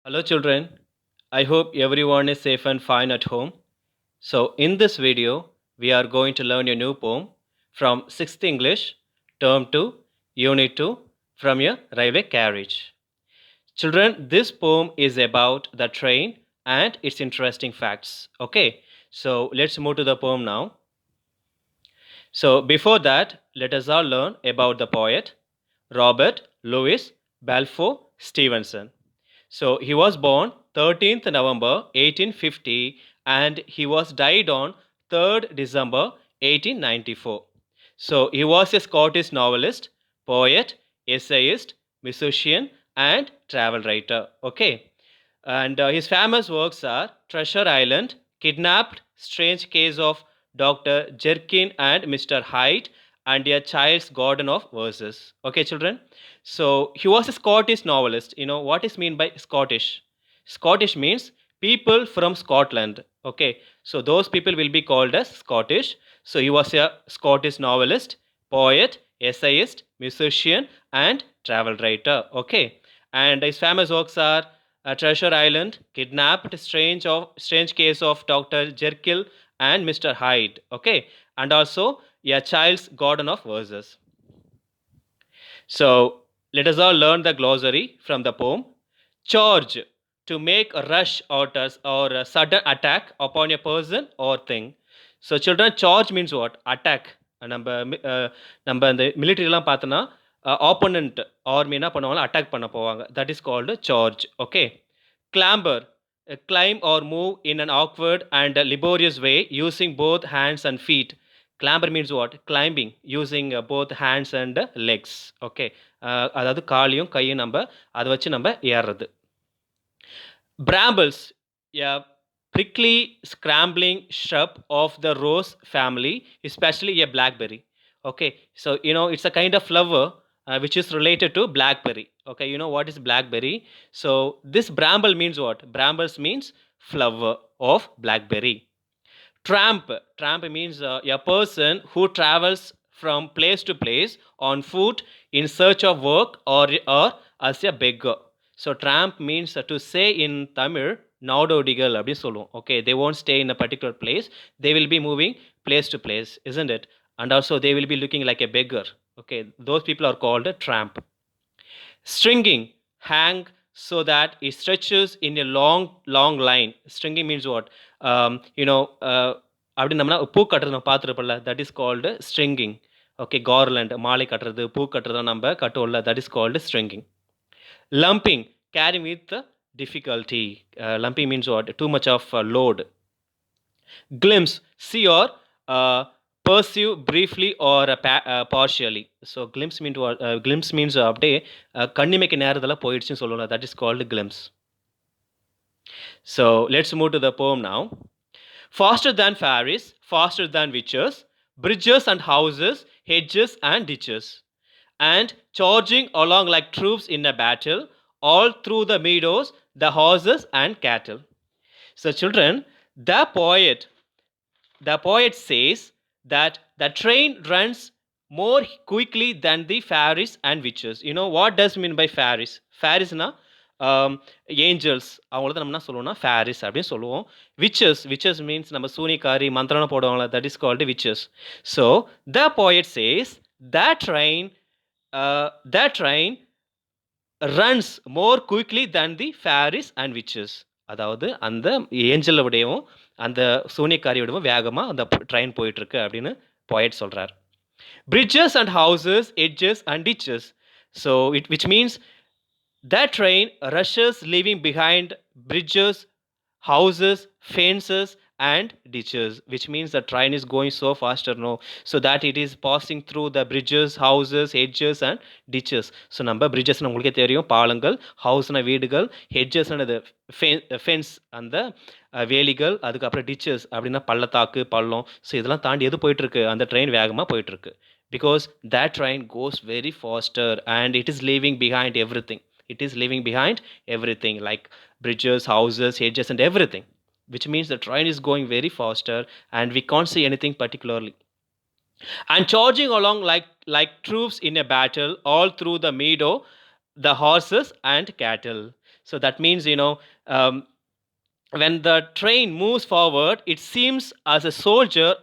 Hello, children. I hope everyone is safe and fine at home. So, in this video, we are going to learn a new poem from 6th English, Term 2, Unit 2, from your railway carriage. Children, this poem is about the train and its interesting facts. Okay, so let's move to the poem now. So, before that, let us all learn about the poet Robert Louis Balfour Stevenson. So he was born 13th November 1850 and he was died on 3rd December 1894. So he was a Scottish novelist, poet, essayist, musician and travel writer. Okay. And his famous works are Treasure Island, Kidnapped, Strange Case of Dr. Jerkin and Mr. Hyde, and A Child's Garden of Verses. Okay, children? So he was a Scottish novelist. You know what is mean by Scottish? Scottish means people from Scotland. Okay, so those people will be called as Scottish. So he was a Scottish novelist, poet, essayist, musician, and travel writer. Okay, and his famous works are Treasure Island, Kidnapped, Strange Case of Dr. Jekyll and Mr. Hyde. Okay, and also A Child's Garden of Verses. So let us all learn the glossary from the poem. Charge, to make a rush or a sudden attack upon a person or thing. So children, charge means what? Attack. நம்ம இந்த மிலிட்ரிலாம் பார்த்தோன்னா opponent army என்ன பண்ணுவாங்க attack பண்ண போவாங்க that is called charge okay clamber climb or move in an awkward and laborious way using both hands and feet. Clamber means what? Climbing using both hands and legs. Okay. அதாவது காலையும் கையும் நம்ம அதை வச்சு நம்ம ஏறுறது. Brambles, a prickly scrambling shrub of the rose family, especially a blackberry. Okay, so it's a kind of flower which is related to blackberry. Okay, you know what is blackberry? So this bramble means what? Brambles means flower of blackberry. Tramp means a person who travels from place to place on foot in search of work or as a beggar. So tramp means to say in Tamil நாடோடிகள் அப்படின்னு சொல்லுவோம். Okay, they won't stay in a particular place. They will be moving place to place, isn't it? And also they will be looking like a beggar. Okay, those people are called a tramp. Stringing, hang so that it stretches in a long line. Stringing means what? அப்படி நம்மனா பூ கட்டுறது நம்ம பார்த்துருப்போம்ல that is called stringing. Okay, garland மாலை கட்டுறது பூ கட்டுறதை நம்ம கட்டுவோம்ல that is called stringing. Lumping, carrying with difficulty. Lumping means what? Too much of load. Glimpse, see or pursue briefly or partially. So glimpse means what? Glimpse means அப்படியே கண்ணிமைக்கு நேரத்தில் போயிடுச்சுன்னு சொல்லுவோம். That is called glimpse. So let's move to the poem now. Faster than fairies, faster than witches, bridges and houses, hedges and ditches, and charging along like troops in a battle, all through the meadows, the horses and cattle. So children, the poet says that the train runs more quickly than the fairies and witches. You know what does mean by fairies? Fairies na angels அவங்கள தான் நம்ம என்ன சொல்லுவோம்னா ஃபேரிஸ் அப்படின்னு சொல்லுவோம். Witches means நம்ம சூனிக்காரி மந்திரம் போடுவாங்களா that is called witches. So the poet says that train runs more quickly than the fairies and witches. அதாவது அந்த ஏஞ்சலை விடையும் அந்த சூனியக்காரி விடவும் வேகமாக அந்த ட்ரெயின் போயிட்டுருக்கு அப்படின்னு போயட் சொல்கிறார். Bridges and houses, edges and ditches. So which means that train rushes leaving behind bridges, houses, fences and ditches, which means the train is going so faster no, so that it is passing through the bridges, houses, hedges and ditches. So நம்ம bridges உங்களுக்கு தெரியும் பாலங்கள், ஹவுஸ்னா வீடுகள், hedges அந்த fence அந்த வேலிகள், அதுக்கப்புறம் ditches அப்படின்னா பள்ளத்தாக்கு பள்ளம். ஸோ இதெல்லாம் தாண்டி எது போயிட்டுருக்கு? அந்த ட்ரெயின் வேகமாக போயிட்டுருக்கு. Because that train goes very faster and it is leaving behind everything. It is leaving behind everything like bridges, houses, hedges and everything, which means the train is going very faster and we can't see anything particularly. And charging along like troops in a battle, all through the meadow, the horses and cattle. So that means, when the train moves forward, it seems as a soldier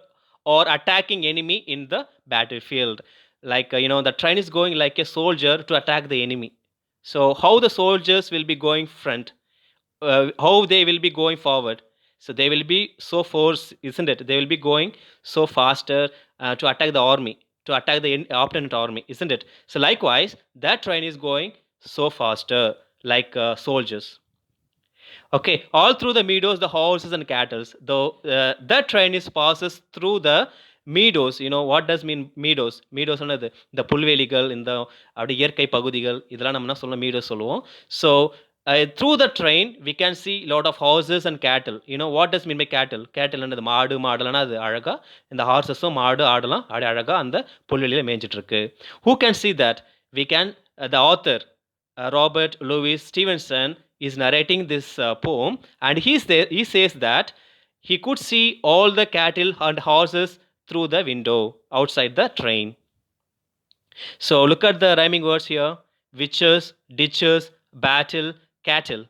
or attacking enemy in the battlefield. Like, the train is going like a soldier to attack the enemy. So how the soldiers will be going front, how they will be going forward. So they will be so force, isn't it? They will be going so faster to attack the army, to attack the opponent army, isn't it? So likewise, that train is going so faster, like soldiers. Okay, all through the meadows, the horses and cattle. Though that train is passes through the meadows. What does mean meadows? Meadows சொன்னது இந்த புல்வெளிகள், இந்த அப்படி இயற்கை பகுதிகள், இதெல்லாம் நம்ம என்ன சொல்லணும், meadows சொல்லுவோம். So through the train we can see lot of horses and cattle. What does mean by cattle? Cattle என்னது? மாடு, மாடலனா அது அழகா இந்த ஹார்சஸும் மாடு ஆடலாம் அப்படி அழகா அந்த புல்வெளியில மேய்ஞ்சிட்டு இருக்கு. Who can see that? We can, the author Robert Louis Stevenson is narrating this poem, and he says that he could see all the cattle and horses through the window outside the train. So look at the rhyming words here: witches, ditches, battle, cattle.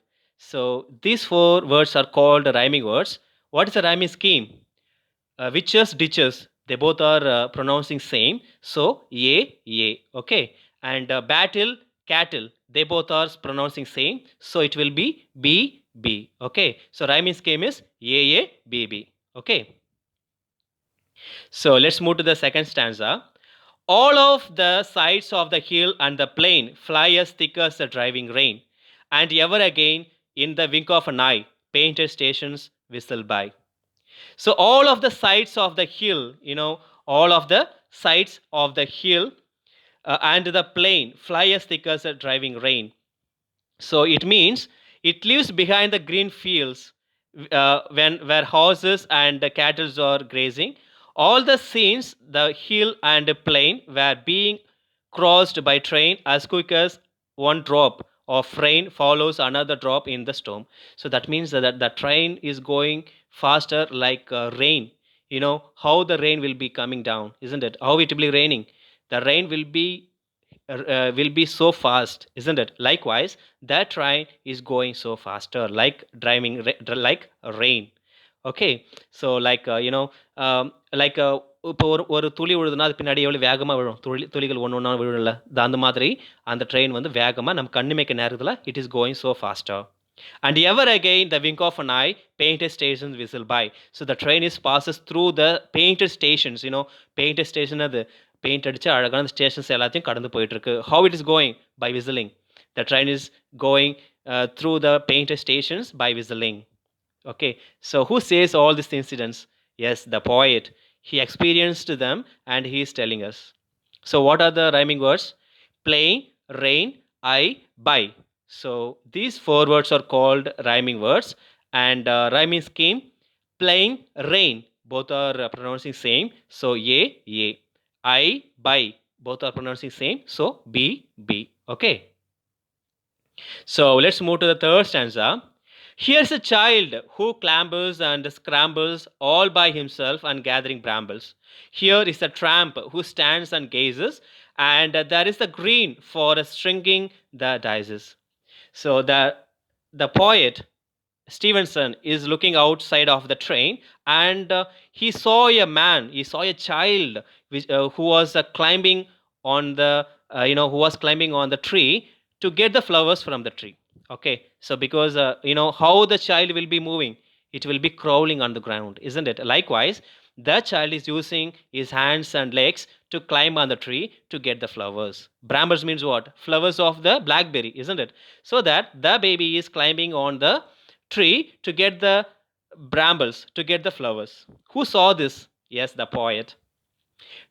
So these four words are called rhyming words. What is the rhyming scheme? Witches, ditches, they both are pronouncing same. So ye, okay. And battle, cattle, they both are pronouncing same. So it will be b, okay. So rhyming scheme is ye, b, okay. So let's move to the second stanza. All of the sides of the hill and the plain fly as thick as the driving rain, and ever again in the wink of an eye painted stations whistle by. So all of the sides of the hill, all of the sides of the hill and the plain fly as thick as a driving rain. So it means it leaves behind the green fields when where horses and the cattle are grazing. All the scenes, the hill and the plain, were being crossed by train as quick as one drop of rain follows another drop in the storm. So that means that the train is going faster like rain. How the rain will be coming down, isn't it? How it will be raining. The rain will be so fast, isn't it? Likewise, that train is going so faster, like driving, like rain. Okay, so like like இப்போ ஒரு துளி விழுதுன்னா அது பின்னாடி எவ்வளோ வேகமாக விழும், துளிகள் ஒன்று ஒன்றா விழும்ல, அந்த மாதிரி அந்த ட்ரெயின் வந்து வேகமாக நம்ம கண்ணுமைக்க நேரத்தில் it is going so faster. And ever again the wink of an eye painted stations whistle by. So the train is passes through the painted stations. Painted station அது பெயிண்ட் அடிச்சு அழகான ஸ்டேஷன்ஸ் எல்லாத்தையும் கடந்து போயிட்டு இருக்கு. How it is going? By whistling. The train is going through the painted stations by whistling. Okay, so who says all these incidents? Yes, the poet. He experienced them and he is telling us. So what are the rhyming words? Plain, rain, I, by. So these four words are called rhyming words, and rhyming scheme: plain, rain, both are pronouncing same. So ye, I, by, both are pronouncing same. So b. Okay. So let's move to the third stanza. Here's a child who clambers and scrambles all by himself and gathering brambles. Here is a tramp who stands and gazes, and there is the green forest stringing the daisies. So the poet Stevenson is looking outside of the train, and he saw a man, he saw a child who was climbing on the who was climbing on the tree to get the flowers from the tree. Okay, so because how the child will be moving, it will be crawling on the ground, isn't it? Likewise, the child is using his hands and legs to climb on the tree to get the flowers. Brambles means what? Flowers of the blackberry, isn't it? So that the baby is climbing on the tree to get the brambles, to get the flowers. Who saw this? Yes, the poet.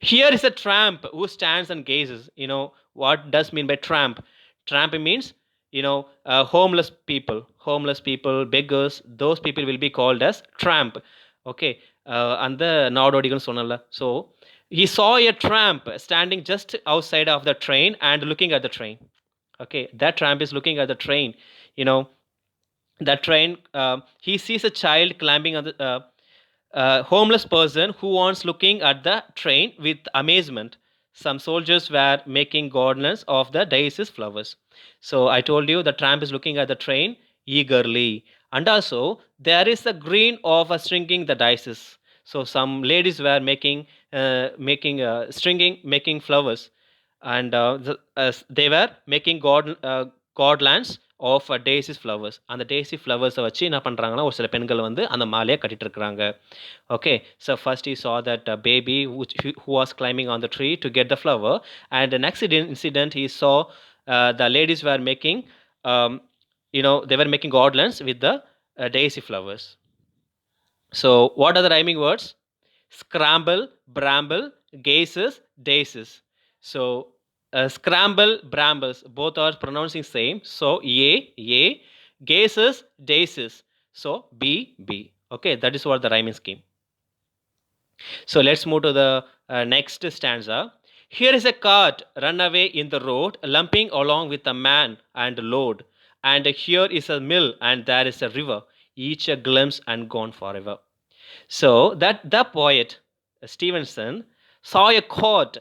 Here is a tramp who stands and gazes. What does mean by tramp? Tramp means homeless people, beggars. Those people will be called as tramp. Okay, and the நாடோடிகள் சொன்னல. So he saw a tramp standing just outside of the train and looking at the train. Okay, that tramp is looking at the train. That train, he sees a child climbing on the homeless person who wants looking at the train with amazement. some soldiers were making garlands of the daisies flowers. So I told you the tramp is looking at the train eagerly, and also there is a green of stringing the daisies. So some ladies were making flowers, and they were making garlands of daisies flowers. அந்த daisy flowers வச்சு என்ன பண்றாங்கன்னா ஒரு சில பெண்கள் வந்து அந்த மாலையை கட்டிட்டு இருக்காங்க. Okay, so first he saw that baby who was climbing on the tree to get the flower, and the next incident he saw the ladies were making, um, they were making garlands with the daisy flowers. So what are the rhyming words? Scramble, bramble, gazes, daisies. So scramble, brambles, both are pronouncing same. So a, gazes, daisies. So b. Okay, that is what the rhyming scheme. So let's move to the next stanza. Here is a cart run away in the road, lumping along with a man and load. And here is a mill, and there is a river, each a glimpse and gone forever. So that the poet Stevenson saw a cart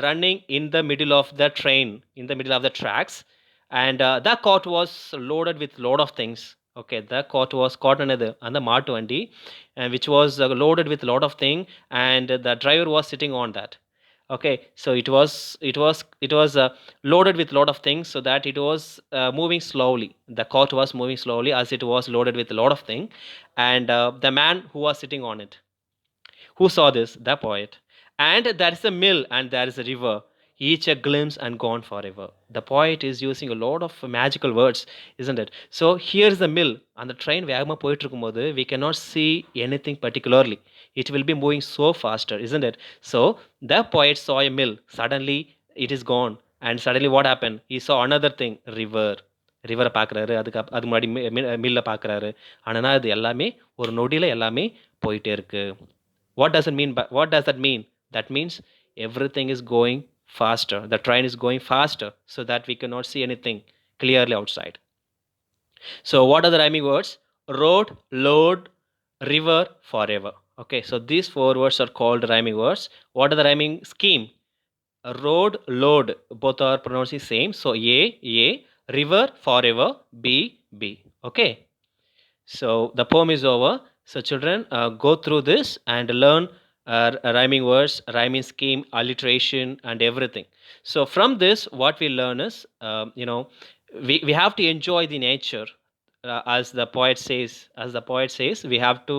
running in the middle of the train, in the middle of the tracks, and that cart was loaded with lot of things. Okay, the cart was caught another and the maatu vandi, and which was loaded with lot of thing, and the driver was sitting on that. Okay, so it was loaded with lot of things, so that it was moving slowly. The cart was moving slowly as it was loaded with a lot of thing, and the man who was sitting on it, who saw this? The poet. And there is a mill and there is a river, each a glimpse and gone forever. The poet is using a lot of magical words, isn't it? So here's the mill, and the train வேகமாக போயிட்டு இருக்கும்போது we cannot see anything particularly. It will be moving so faster, isn't it? So the poet saw a mill. Suddenly it is gone, and suddenly what happened? He saw another thing, river. ரிவரை பார்க்குறாரு, அது முன்னாடி மில்லை பார்க்குறாரு. ஆனால் அது எல்லாமே ஒரு நொடியில் எல்லாமே போயிட்டே இருக்கு. What does that mean? That means everything is going faster. The train is going faster, so that we cannot see anything clearly outside. So what are the rhyming words? Road, load, river, forever. Okay, so these four words are called rhyming words. What are the rhyming scheme? Road, load, both are pronouncing same. So a, river, forever, b. Okay, so the poem is over. So children, go through this and learn rhyming words, rhyming scheme, alliteration, and everything. So from this, what we learn is, we have to enjoy the nature. As the poet says, we have to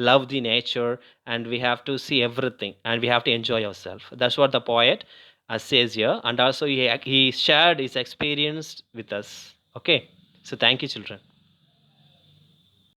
love the nature, and we have to see everything, and we have to enjoy ourselves. That's what the poet says here, and also he shared his experience with us. Okay, so thank you, children.